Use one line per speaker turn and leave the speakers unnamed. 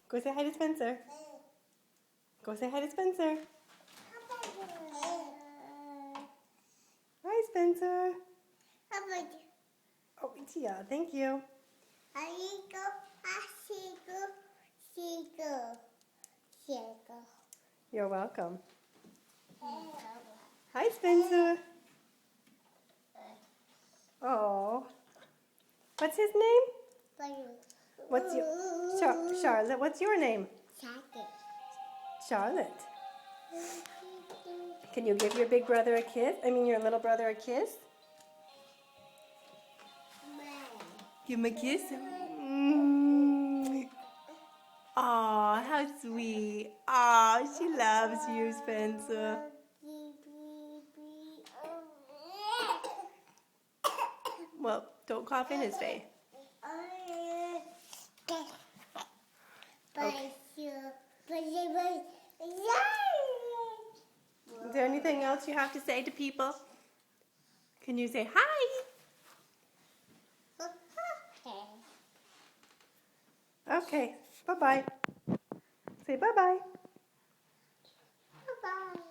Go say hi to Spencer. Go say hi to Spencer. Hi, Spencer. Oh, yeah, thank you. You're welcome. Hi, Spencer. Oh. What's his name? What's your Charlotte? What's your name? Charlotte. Can you give your big brother a kiss? I mean, your little brother a kiss? Give him a kiss. Aw, how sweet. Aw, she loves you, Spencer. Well, don't cough in his face. Okay. Is there anything else you have to say to people? Can you say hi? Okay. Bye-bye. Say bye-bye.
Bye-bye.